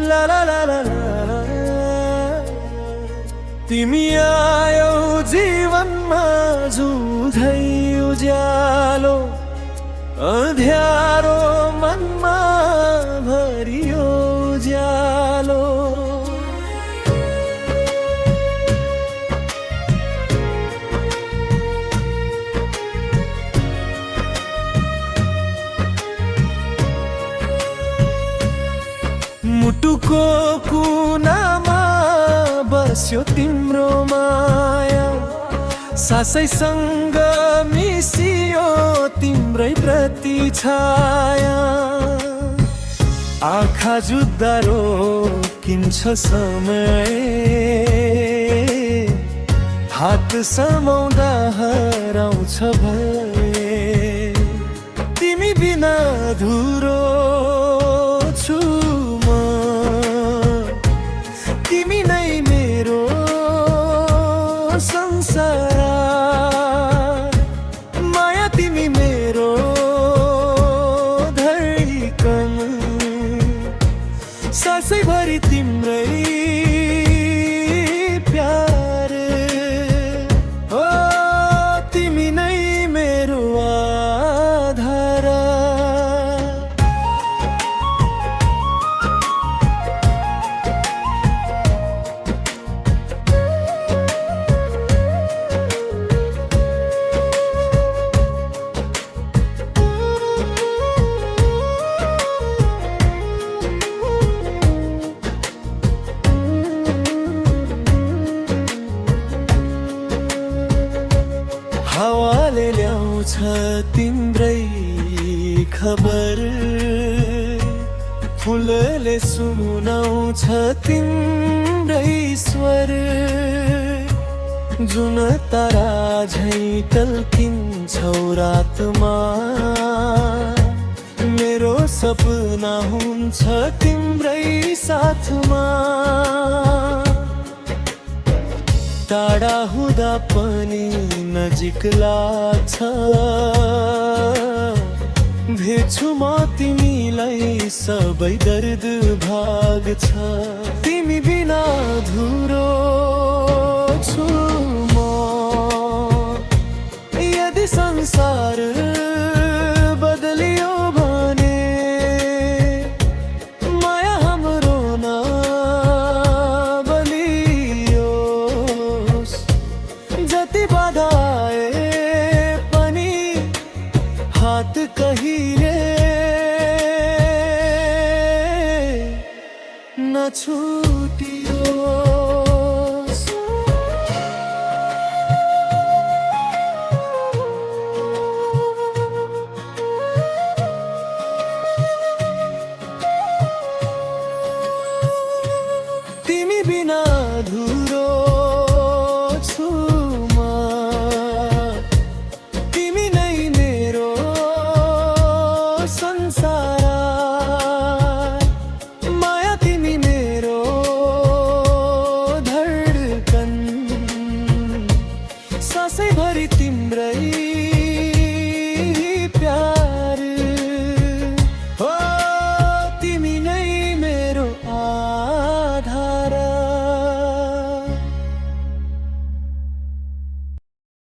ला ला ला ला ला, तिमी आयौ जीवनमा जुझै उज्यालो, अँध्यारो मनमा भरियो उज्यालो। मुटुको कुनामा बस्यो तिम्रो माया, सासैसँग मिसियो तिम्रै प्रति छाया। आँखा जुत्दा रोकिन्छ समय, हात समाउँदा हराउँछ भए। तिमी बिना अधुरो छु म, तिमी नै मेरो संसार। माया तिमी मेरो धडकन, सासैभरि तिम्रै प्यार। ओ तिमी नै मेरो आधार। हावाले ल्याउँछ तिम्रै खबर, फुलले सुनाउँछ तिम्रै स्वर। जुन तारा झै टल्किन्छौ रातमा, मेरो सपना हुन्छ तिम्रै साथमा। टाढा हुँदा पनि नजिक लाग्छ, भेट्छु म तिमीलाई सबै दर्द भाग्छ। तिमी बिना अधुरो छु म, यदि संसार बदलियो भने माया हाम्रो नबलियोस्। जति बाधा आए पनि हात कहिले नछु।